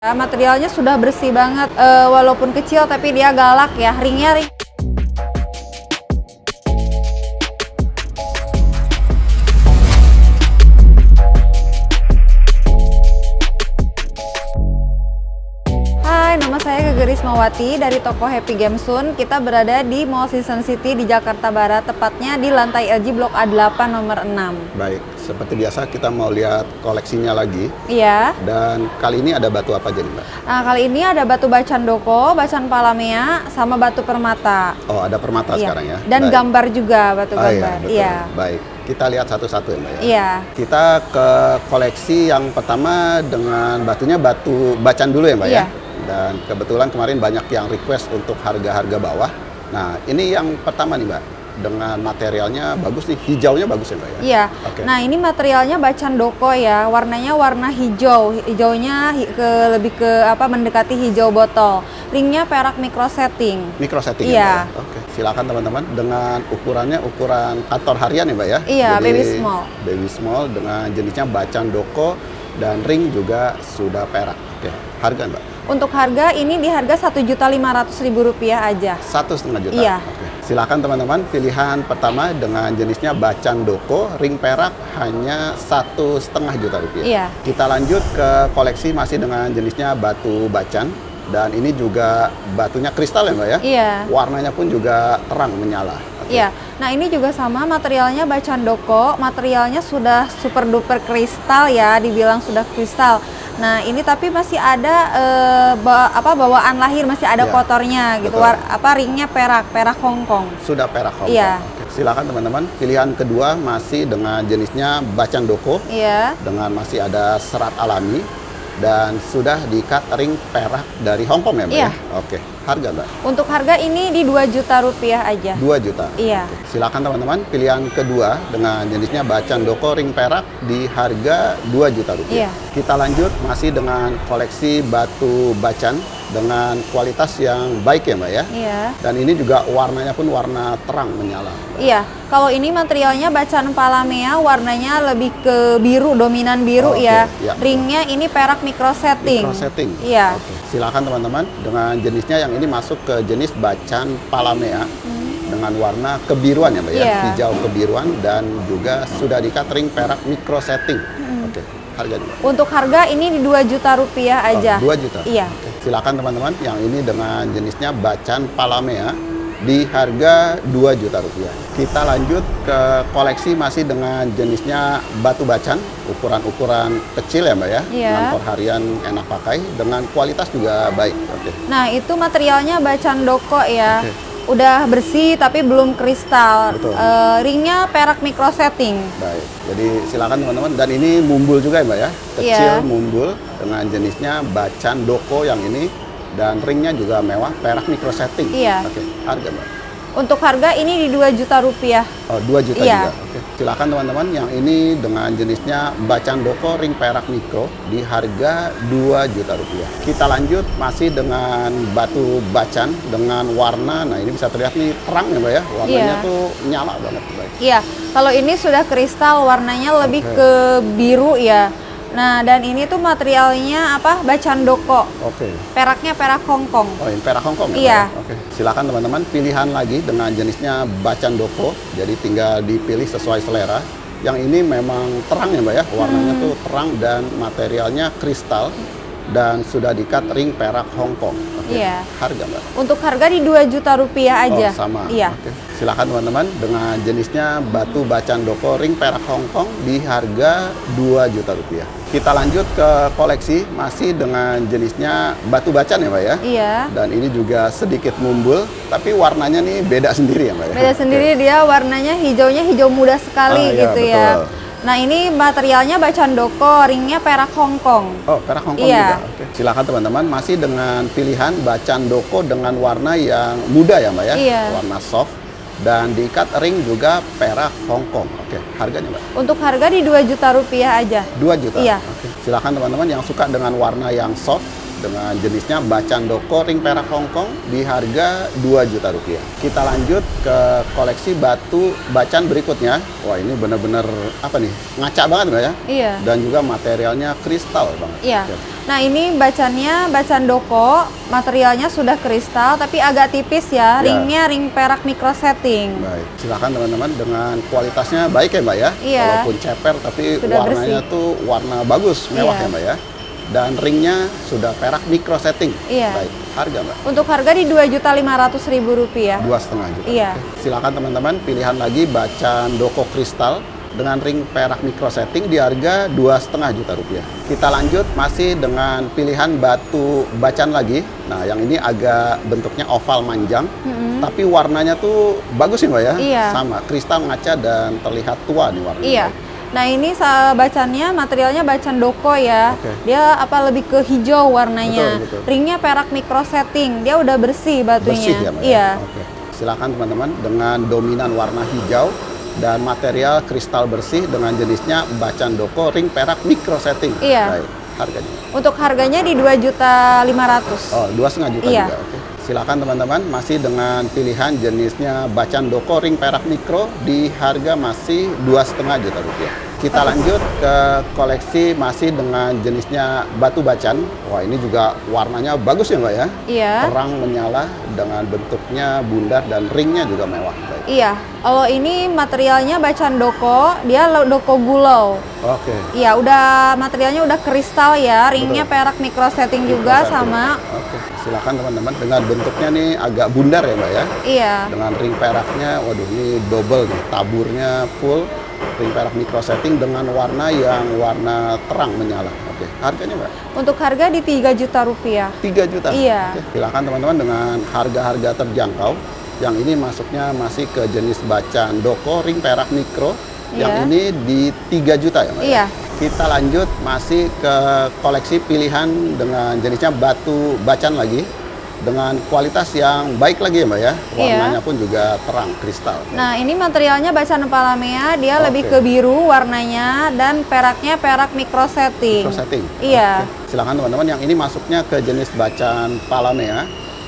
Materialnya sudah bersih banget, walaupun kecil tapi dia galak ya, ringnya ring. Hai, nama saya Gege Rismawati dari toko Happy Game Zone. Kita berada di Mall Season City di Jakarta Barat, tepatnya di lantai LG Blok A8 nomor 6. Baik, seperti biasa kita mau lihat koleksinya lagi. Iya. Dan kali ini ada batu apa aja nih, Mbak? Nah, kali ini ada batu bacan doko, bacan palamea, sama batu permata. Oh, ada permata Iya. sekarang ya? Dan baik. gambar juga, batu Oh, gambar. iya, betul. Iya. Baik, kita lihat satu-satu ya, Mbak ya? Iya. Kita ke koleksi yang pertama dengan batunya batu bacan dulu ya, Mbak Iya. ya? Dan kebetulan kemarin banyak yang request untuk harga-harga bawah. Nah, ini yang pertama nih, Mbak. Dengan materialnya bagus nih, hijaunya bagus ya, Mbak ya? Iya. Oke. Nah, ini materialnya bacan doko ya. Warnanya warna hijau. Hijaunya lebih ke mendekati hijau botol. Ringnya perak micro setting. Micro setting Iya. ya, Mbak ya? Oke, silakan teman-teman. Dengan ukurannya ukuran kantor harian ya, Mbak ya? Iya, Jadi, baby small. Baby small dengan jenisnya bacan doko dan ring juga sudah perak. Oke, harga, Mbak? Untuk harga ini di harga Rp1.500.000 aja. 1,5 juta. Iya. Oke. Silakan teman-teman, pilihan pertama dengan jenisnya bacan doko, ring perak hanya Rp1,5 juta. Iya. Kita lanjut ke koleksi masih dengan jenisnya batu bacan, dan ini juga batunya kristal ya, Mbak ya? Iya. Warnanya pun juga terang menyala. Oke. Iya, nah ini juga sama, materialnya bacan doko, materialnya sudah super duper kristal ya, dibilang sudah kristal. Nah ini tapi masih ada bawaan lahir, masih ada Iya, kotornya gitu. betul. Ringnya perak Hongkong. Sudah perak Hongkong. Iya. Oke. Silakan teman-teman, pilihan kedua masih dengan jenisnya bacan doko, Iya. dengan masih ada serat alami dan sudah diikat ring perak dari Hongkong ya, Mbak? Iya. Ya? Oke, harga, Mbak? Untuk harga ini di Rp2 juta aja. 2 juta. Iya. Oke. Silakan teman-teman, pilihan kedua dengan jenisnya bacan doko ring perak di harga Rp2 juta. Iya. Kita lanjut masih dengan koleksi batu bacan dengan kualitas yang baik ya, Mbak ya? Iya. Dan ini juga warnanya pun warna terang menyala, Mbak. Iya, kalau ini materialnya bacan palamea, warnanya lebih ke biru, dominan biru Oh, oke. ya. Iya. Ringnya ini perak micro setting. Micro setting. Iya. Oke. Silakan teman-teman, dengan jenisnya yang ini masuk ke jenis bacan palamea dengan warna kebiruan ya, Mbak ya, Iya. hijau kebiruan dan juga sudah diikat ring perak micro setting. Oke, harganya, Mbak? Untuk harga ini di Rp2 juta aja. Oh, 2 juta. Iya. Oke. Silakan teman-teman, yang ini dengan jenisnya bacan palamea di harga Rp2 juta. Kita lanjut ke koleksi masih dengan jenisnya batu bacan, ukuran-ukuran kecil ya, Mbak ya. Iya. Kantor harian enak pakai dengan kualitas juga baik. Oke. Nah, itu materialnya bacan doko ya. Oke. Udah bersih tapi belum kristal. Betul. Ringnya perak micro setting. Baik, jadi silakan teman-teman. Dan ini mumbul juga ya, Mbak ya, kecil Iya. mumbul dengan jenisnya bacan doko yang ini dan ringnya juga mewah, perak micro setting. Iya. Oke, harga, Mbak? Untuk harga ini di Rp2 juta. Oh, 2 juta Iya. juga. Oke, silakan teman-teman. Yang ini dengan jenisnya bacan doko ring perak mikro di harga Rp2 juta. Kita lanjut masih dengan batu bacan dengan warna. Nah, ini bisa terlihat nih terang ya, Mbak ya. Warnanya Iya. tuh nyala banget. Baik. Iya, kalau ini sudah kristal, warnanya lebih Oke. ke biru ya. Nah, dan ini tuh materialnya bacan doko. Oke. Peraknya perak Hongkong. Oh, ini perak Hongkong ya, Iya. Mbak ya? Oke. Silakan teman-teman, pilihan lagi dengan jenisnya bacan doko. Jadi tinggal dipilih sesuai selera. Yang ini memang terang ya, Mbak ya. Warnanya tuh terang dan materialnya kristal dan sudah diikat ring perak Hongkong. Oke. Iya. Harga, Mbak? Untuk harga di Rp2 juta aja. Oh, sama. Iya. Oke. Silakan teman-teman, dengan jenisnya batu bacan doko ring perak Hongkong di harga Rp2 juta. Kita lanjut ke koleksi masih dengan jenisnya batu bacan ya, Mbak ya. Iya. Dan ini juga sedikit mumbul, tapi warnanya nih beda sendiri ya, Mbak ya. Beda sendiri, dia warnanya hijaunya hijau muda sekali Iya, gitu betul. ya. Nah, ini materialnya bacan doko, ringnya perak Hongkong. Oh, perak Hongkong Iya. juga. Oke. Silakan teman-teman, masih dengan pilihan bacan doko dengan warna yang muda ya, Mbak ya. Iya. Warna soft dan diikat ring juga perak Hongkong. Oke, harganya, Mbak? Untuk harga di Rp2 juta aja. 2 juta. Iya. Oke. Silakan teman-teman yang suka dengan warna yang soft dengan jenisnya Bacan Doko ring perak Hongkong di harga Rp2.000.000. Kita lanjut ke koleksi batu bacan berikutnya. Wah, ini benar-benar apa nih? Ngaca banget Mbak ya? Iya. Dan juga materialnya kristal banget. Iya. Oke. Nah, ini bacannya bacan Doko, materialnya sudah kristal tapi agak tipis ya. Ya. Ringnya ring perak micro setting. Baik, silakan teman-teman, dengan kualitasnya baik ya Mbak ya. Iya. Walaupun ceper tapi Sudah warnanya bersih. tuh warna bagus, mewah Iya. ya Mbak ya. Dan ringnya sudah perak micro setting. Iya. Baik, harga Mbak? Untuk harga di Rp2.500.000. Rp2.500.000. Iya. Oke. Silakan teman-teman, pilihan lagi bacan Doko kristal dengan ring perak micro setting di harga Rp2.500.000. Kita lanjut masih dengan pilihan batu bacan lagi. Nah, yang ini agak bentuknya oval manjang, tapi warnanya tuh bagus ya Mbak ya? Iya. Sama, kristal ngaca dan terlihat tua nih warnanya. Iya. Nah, ini bacannya materialnya bacan Doko ya. Oke. Dia lebih ke hijau warnanya. Betul, betul. Ringnya perak micro setting. Dia udah bersih batunya. Bersih ya Mbak ya? Iya. Oke. Silakan teman-teman, dengan dominan warna hijau dan material kristal bersih dengan jenisnya Bacan Doko ring perak micro setting. Iya. Baik, harganya. Untuk harganya di Rp2.500.000. Oh, Rp2.500.000 Iya. juga. Oke. Silakan teman-teman, masih dengan pilihan jenisnya Bacan Doko ring perak mikro di harga masih Rp2.500.000. Kita lanjut ke koleksi masih dengan jenisnya batu bacan. Wah, ini juga warnanya bagus ya Mbak ya? Iya. Terang menyala dengan bentuknya bundar dan ringnya juga mewah. Baik. Iya. Kalau ini materialnya bacan Doko, dia Doko Gulau. Oke. Iya, udah materialnya udah kristal ya, ringnya Betul. perak micro setting juga Micro setting. sama. Oke. Silakan teman-teman, dengan bentuknya nih agak bundar ya Mbak ya? Iya. Dengan ring peraknya, waduh ini double nih, taburnya full ring perak micro setting dengan warna yang warna terang menyala. Oke, harganya Mbak? Untuk harga di Rp3.000.000. 3 juta. Iya. Oke, silakan teman-teman dengan harga-harga terjangkau. Yang ini masuknya masih ke jenis bacan Doko ring perak mikro. Yang Iya. ini di 3 juta ya Mbak? Iya. Kita lanjut masih ke koleksi pilihan dengan jenisnya batu bacan lagi. Dengan kualitas yang baik lagi ya Mbak ya. Warnanya pun juga terang, kristal. Nah, ini materialnya bacan Palamea, dia Oke. lebih ke biru warnanya dan peraknya perak micro setting. Micro setting. Iya. Oke. Silakan teman-teman, yang ini masuknya ke jenis bacan Palamea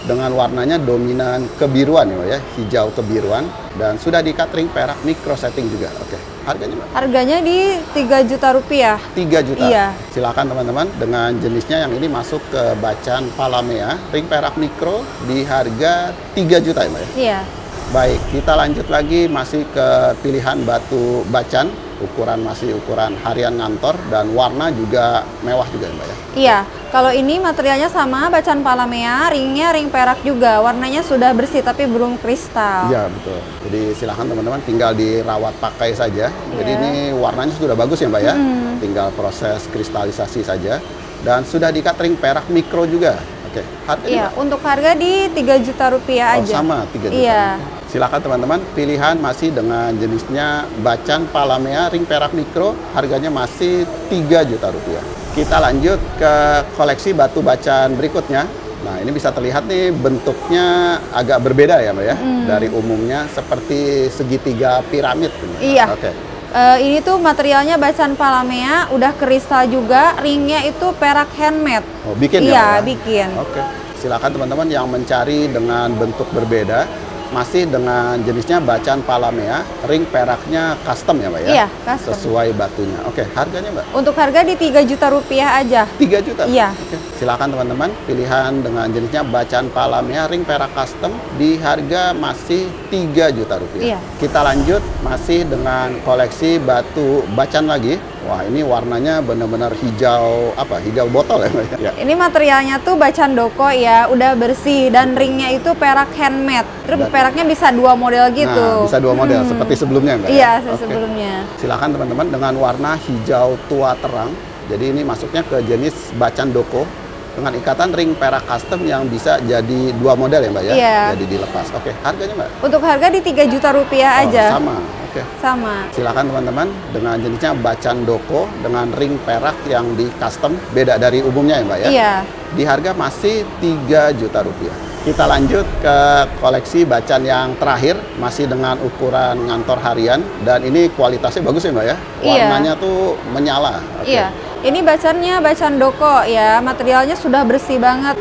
dengan warnanya dominan kebiruan ya Mbak ya, hijau kebiruan dan sudah di-cut ring perak micro setting juga. Oke. Harganya Mbak? Harganya di Rp3.000.000. 3 juta. Iya. Silakan teman-teman, dengan jenisnya yang ini masuk ke bacan Palamea ring perak mikro di harga 3 juta ya Mbak ya. Iya. Baik, kita lanjut lagi masih ke pilihan batu bacan, ukuran masih ukuran harian ngantor dan warna juga mewah juga ya Mbak ya. Iya. Kalau ini materialnya sama bacan Palamea, ringnya ring perak juga. Warnanya sudah bersih tapi belum kristal. Iya betul. Jadi silahkan teman-teman tinggal dirawat pakai saja. Jadi Iya. ini warnanya sudah bagus ya Mbak ya. Tinggal proses kristalisasi saja. Dan sudah di-cut ring perak mikro juga. Oke, harganya Iya, Mbak? untuk harga di Rp3.000.000 Oh, aja. sama 3 juta. Iya. Silakan teman-teman, pilihan masih dengan jenisnya bacan Palamea ring perak mikro, harganya masih Rp3.000.000. Kita lanjut ke koleksi batu bacan berikutnya. Nah, ini bisa terlihat nih bentuknya agak berbeda ya Mbak ya, dari umumnya seperti segitiga piramid. Iya. Oke. Ini tuh materialnya bacan Palamea, udah kristal juga, ringnya itu perak handmade. Oh, bikin ya Iya, Mbak ya? bikin. Oke. Silakan teman-teman yang mencari dengan bentuk berbeda, masih dengan jenisnya bacan Palamea, ring peraknya custom ya Mbak ya? Iya, custom. Sesuai batunya. Oke, harganya Mbak? Untuk harga di Rp3.000.000 aja. 3 juta? Iya. Oke. Silakan teman-teman, pilihan dengan jenisnya bacan Palamea ring perak custom di harga masih Rp3.000.000. Iya. Kita lanjut masih dengan koleksi batu bacan lagi. Wah, ini warnanya benar-benar hijau hijau botol ya Mbak ya? Ini materialnya tuh bacan Doko ya, udah bersih dan ringnya itu perak handmade. Terus Dan- peraknya bisa 2 model gitu. Nah, bisa 2 model seperti sebelumnya Mbak Iya, ya? Oke. sebelumnya. Silakan teman-teman dengan warna hijau tua terang. Jadi ini masuknya ke jenis bacan Doko dengan ikatan ring perak custom yang bisa jadi 2 model ya Mbak ya? Iya. Jadi dilepas. Oke, harganya Mbak? Untuk harga di Rp3.000.000 aja. Oh, sama. Oke. Sama. Silakan teman-teman dengan jenisnya bacan Doko dengan ring perak yang di custom beda dari umumnya ya Mbak ya? Iya. Di harga masih Rp3.000.000. Kita lanjut ke koleksi bacan yang terakhir, masih dengan ukuran ngantor harian dan ini kualitasnya bagus ya Mbak ya? Iya. Warnanya tuh menyala. Oke. Iya. Ini bacannya bacan doko ya, materialnya sudah bersih banget.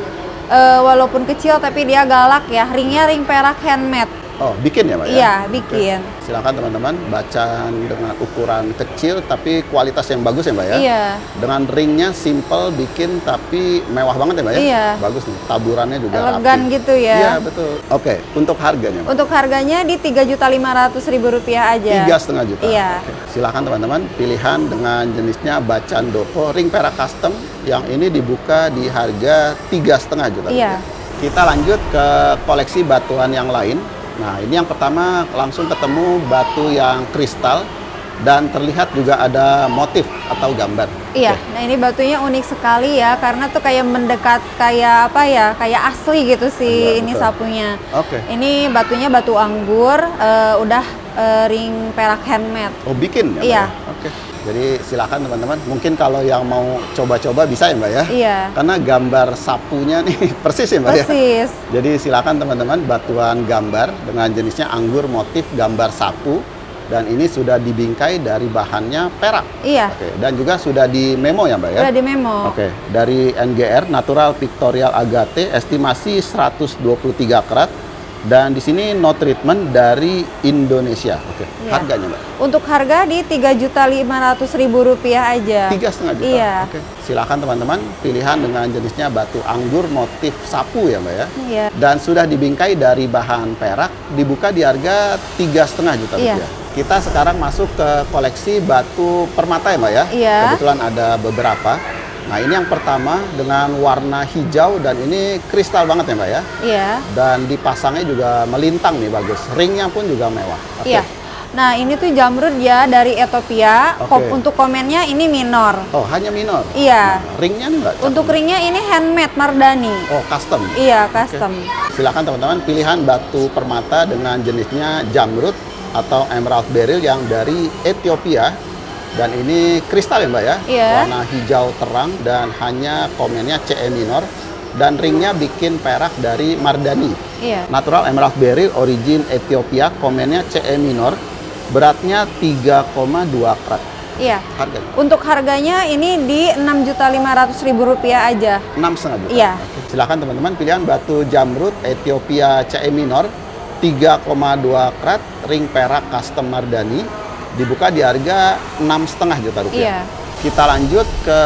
Walaupun kecil tapi dia galak ya. Ringnya ring perak handmade. Oh, bikin ya, Mbak? Iya, bikin. Oke. Silakan teman-teman, bacan dengan ukuran kecil tapi kualitas yang bagus ya, Mbak ya? Iya. Dengan ringnya simple, bikin tapi mewah banget ya, Mbak ya? Iya. Bagus nih, taburannya juga Elegan rapi. gitu ya. Iya, betul. Oke, untuk harganya, Mbak? Untuk harganya di Rp3.500.000 aja. 3,5 juta. Iya. Oke. Silakan teman-teman, pilihan dengan jenisnya bacan doko ring perak custom yang ini dibuka di harga 3,5 juta. Iya. Kita lanjut ke koleksi batuan yang lain. Nah, ini yang pertama langsung ketemu batu yang kristal dan terlihat juga ada motif atau gambar. Iya, Oke. nah ini batunya unik sekali ya, karena tuh kayak mendekat kayak apa ya, kayak asli gitu sih Iya, ini betul. sapunya. Oke. Ini batunya batu anggur, udah ring perak handmade. Oh, bikin ya, Mbak Iya. ya? Oke. Jadi silakan teman-teman, mungkin kalau yang mau coba-coba bisa ya, Mbak ya? Iya. Karena gambar sapunya nih persis ya, Mbak ya? Persis. Jadi silakan teman-teman, batuan gambar dengan jenisnya anggur motif gambar sapu, dan ini sudah dibingkai dari bahannya perak. Iya. Oke, dan juga sudah di memo ya, Mbak ya? Udah di memo. Oke, dari NGR Natural Pictorial Agate estimasi 123 karat, dan di sini no treatment dari Indonesia. Oke, Iya. harganya, Mbak? Untuk harga di Rp3.500.000 aja. 3,5 juta. Iya. Oke. Silakan teman-teman, pilihan dengan jenisnya batu anggur motif sapu ya, Mbak ya. Iya. Dan sudah dibingkai dari bahan perak, dibuka di harga 3,5 juta Iya. rupiah. Kita sekarang masuk ke koleksi batu permata ya, Mbak ya. Iya. Kebetulan ada beberapa. Nah, ini yang pertama dengan warna hijau dan ini kristal banget ya, Mbak ya. Iya. Dan dipasangnya juga melintang nih, bagus. Ringnya pun juga mewah. Oke. Iya. Nah, ini tuh jamrud ya dari Ethiopia. Oke. Untuk komennya ini minor. Oh, hanya minor. Iya. Nah, ringnya nih, Mbak. Untuk ringnya ini handmade Mardani. Oh, custom. Iya, custom. Silakan teman-teman, pilihan batu permata dengan jenisnya jamrud atau emerald beryl yang dari Ethiopia. Dan ini kristal ya, Mbak ya? Iya. Warna hijau terang dan hanya komennya CE minor. Dan ringnya bikin perak dari Mardani. Iya. Natural emerald beryl origin Ethiopia, komennya CE minor. Beratnya 3,2 karat. Iya. Harganya Untuk harganya ini di Rp6.500.000 aja. 6,5 juta. Iya. Oke. Silakan teman-teman, pilihan batu jamrud Ethiopia CE minor 3,2 karat, ring perak custom Mardani, dibuka di harga 6,5 juta rupiah. Iya. Kita lanjut ke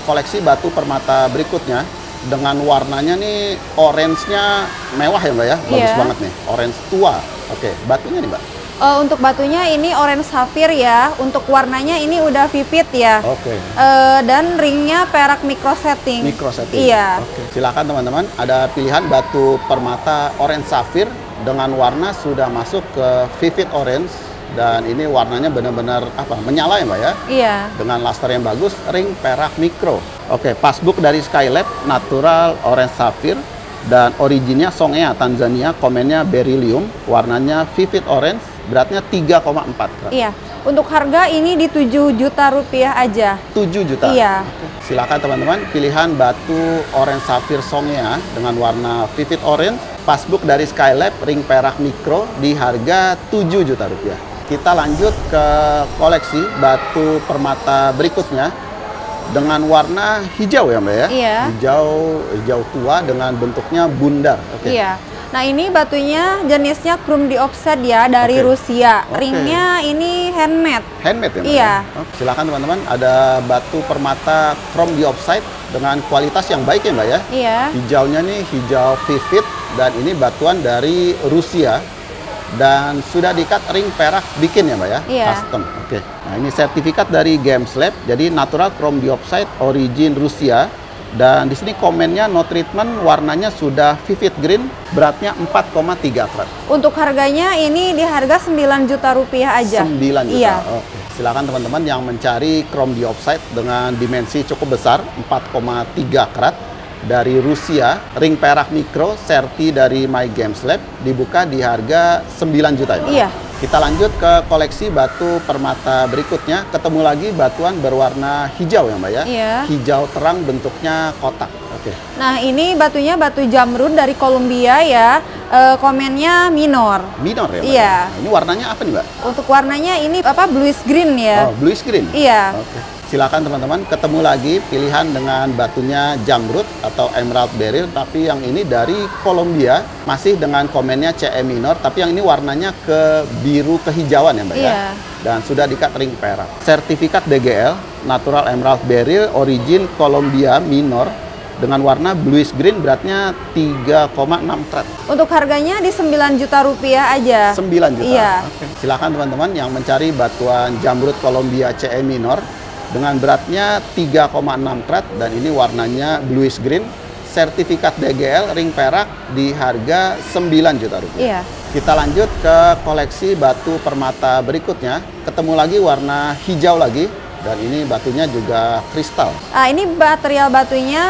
koleksi batu permata berikutnya dengan warnanya nih orange-nya mewah ya, Mbak ya, bagus Iya. banget nih, orange tua. Oke, batunya nih, Mbak. Untuk batunya ini orange sapphire ya. Untuk warnanya ini udah vivid ya. Oke. Dan ringnya perak micro setting. Micro setting. Iya. Oke. Silakan teman-teman, ada pilihan batu permata orange sapphire dengan warna sudah masuk ke vivid orange, dan ini warnanya benar-benar menyala ya, Mbak ya. Iya. Dengan laster yang bagus, ring perak mikro. Oke, passbook dari Skylab natural orange sapphire dan originnya Songea Tanzania, komennya beryllium, warnanya vivid orange, beratnya 3,4 karat. Iya. Untuk harga ini di Rp7 juta aja. 7 juta. Iya. Oke. Silakan teman-teman, pilihan batu orange sapphire Songea dengan warna vivid orange, passbook dari Skylab, ring perak mikro di harga 7 juta rupiah. Kita lanjut ke koleksi batu permata berikutnya dengan warna hijau ya, Mbak ya? Iya. Hijau tua dengan bentuknya bundar. Oke. Iya. Nah, ini batunya jenisnya chrome dioxide ya dari Oke. Rusia. Oke. Ringnya ini handmade. Handmade ya, Mbak? Iya. Oke. Silakan teman-teman, ada batu permata chrome dioxide dengan kualitas yang baik ya, Mbak ya? Iya. Hijaunya nih hijau vivid dan ini batuan dari Rusia. Dan sudah diikat ring perak bikin ya, Mbak ya? Iya. Custom. Oke. Nah, ini sertifikat dari Games Lab. Jadi natural chrome dioxide origin Rusia. Dan di sini komennya no treatment, warnanya sudah vivid green, beratnya 4,3 karat. Untuk harganya ini di harga Rp9 juta aja. 9 juta. Iya. Oke. Silakan teman-teman yang mencari chrome dioxide dengan dimensi cukup besar, 4,3 karat. Dari Rusia, ring perak mikro, serti dari My Games Lab, dibuka di harga 9 juta. Ya? Iya. Kita lanjut ke koleksi batu permata berikutnya. Ketemu lagi batuan berwarna hijau ya, Mbak ya? Iya. Hijau terang, bentuknya kotak. Oke. Nah, ini batunya batu jamrud dari Kolombia ya. Komennya minor. Minor ya, Mbak? Iya. Nah, ini warnanya apa nih, Mbak? Untuk warnanya ini bluish green ya. Oh, bluish green? Iya. Oke. silakan teman-teman, ketemu lagi pilihan dengan batunya jamrud atau emerald beryl, tapi yang ini dari Kolombia, masih dengan komennya CE minor, tapi yang ini warnanya ke biru kehijauan ya Mbak ya. Dan sudah diikat ring perak. Sertifikat DGL, Natural Emerald Beryl, origin Kolombia minor, dengan warna bluish green, beratnya 3,6 karat. Untuk harganya di 9 juta rupiah aja. 9 juta? Iya. Oke. Silakan teman-teman yang mencari batuan jamrud Kolombia CE minor, dengan beratnya 3,6 karat, dan ini warnanya bluish green, sertifikat DGL, ring perak, di harga 9 juta rupiah. Iya. Kita lanjut ke koleksi batu permata berikutnya. Ketemu lagi warna hijau lagi, dan ini batunya juga kristal. Ini material batunya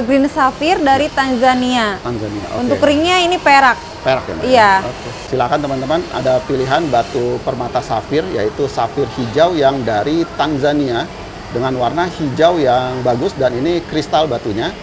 green sapphire dari Tanzania. Tanzania. Okay. Untuk ringnya ini perak. Perak ya Mbak? Iya. Oke. Silakan teman-teman, ada pilihan batu permata safir, yaitu safir hijau yang dari Tanzania dengan warna hijau yang bagus, dan ini kristal batunya,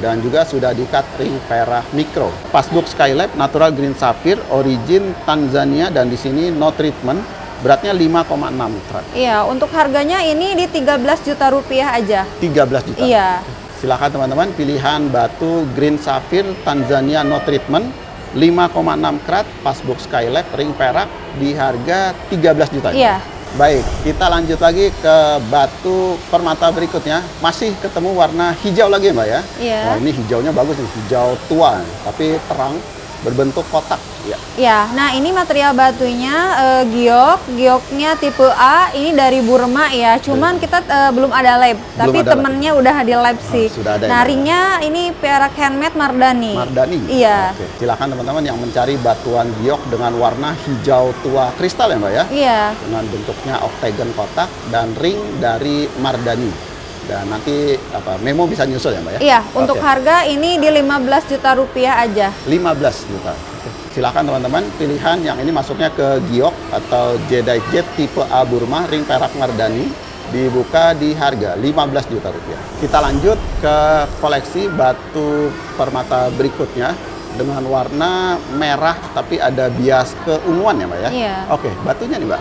dan juga sudah diikat ring perak mikro. Passbook Skylab Natural Green Sapphire, origin Tanzania, dan di sini no treatment, beratnya 5,6 karat. Iya, untuk harganya ini di 13 juta rupiah aja. 13 juta? Iya. Silakan teman-teman, pilihan batu Green Sapphire Tanzania no treatment, 5,6 karat, Passbook Skylab, ring perak, di harga 13 juta. Iya. Baik, kita lanjut lagi ke batu permata berikutnya. Masih ketemu warna hijau lagi Mbak ya? Iya. Nah, ini hijaunya bagus nih, hijau tua, tapi terang, berbentuk kotak. Ya. Ya, nah ini material batunya gioknya tipe A, ini dari Burma ya. Cuman kita belum ada lab, tapi temennya udah di lab sih. Sudah ada. Nah, ringnya ini perak handmade Mardani. Mardani. Iya. Oke. Silakan teman-teman yang mencari batuan giok dengan warna hijau tua kristal ya Mbak ya. Iya. Dengan bentuknya oktagon kotak dan ring dari Mardani. Dan nanti memo bisa nyusul ya Mbak ya? Iya, untuk harga ini di 15 juta rupiah aja. 15 juta. Silakan teman-teman, pilihan yang ini masuknya ke giok atau Jedi Jet tipe A Burma, ring perak Mardani, dibuka di harga 15 juta rupiah. Kita lanjut ke koleksi batu permata berikutnya dengan warna merah tapi ada bias keunguan ya Mbak ya? Iya. Oke, batunya nih Mbak.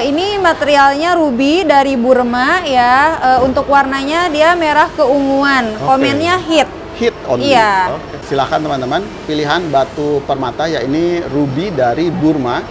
Ini materialnya ruby dari Burma ya. Untuk warnanya dia merah keunguan. Komennya hit. Hit only. Iya. Oke. Silakan teman-teman, pilihan batu permata ya ini ruby dari Burma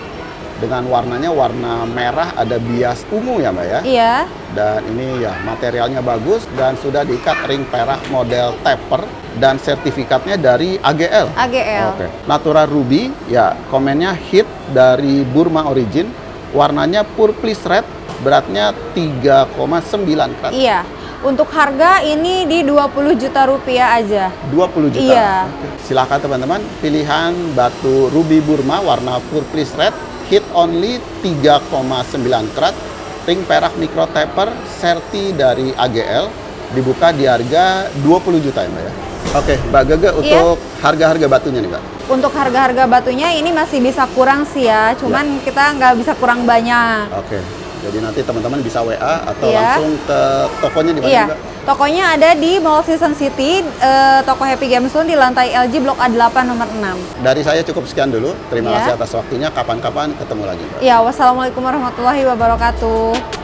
dengan warnanya warna merah ada bias ungu ya Mbak ya? Iya. Dan ini ya materialnya bagus dan sudah diikat ring perak model taper dan sertifikatnya dari AGL. AGL. Oke. Natural ruby ya, komennya hit dari Burma origin, warnanya purplish red, beratnya 3,9 karat. Iya. Untuk harga ini di 20 juta rupiah aja. 20 juta? Iya. Oke. Silakan teman-teman, pilihan batu ruby Burma warna purplish red, hit only 3,9 karat, ring perak micro taper, serti dari AGL, dibuka di harga 20 juta ya Mbak ya? Oke, Mbak Gege, untuk harga-harga batunya nih Mbak? Untuk harga-harga batunya ini masih bisa kurang sih ya, cuman kita nggak bisa kurang banyak. Oke. Jadi nanti teman-teman bisa WA atau langsung ke tokonya di mana Mbak? Tokonya ada di Mall Season City, toko Happy Games Zone di lantai LG Blok A8 nomor 6. Dari saya cukup sekian dulu. Terima kasih atas waktunya. Kapan-kapan ketemu lagi Mbak. Iya, wassalamualaikum warahmatullahi wabarakatuh.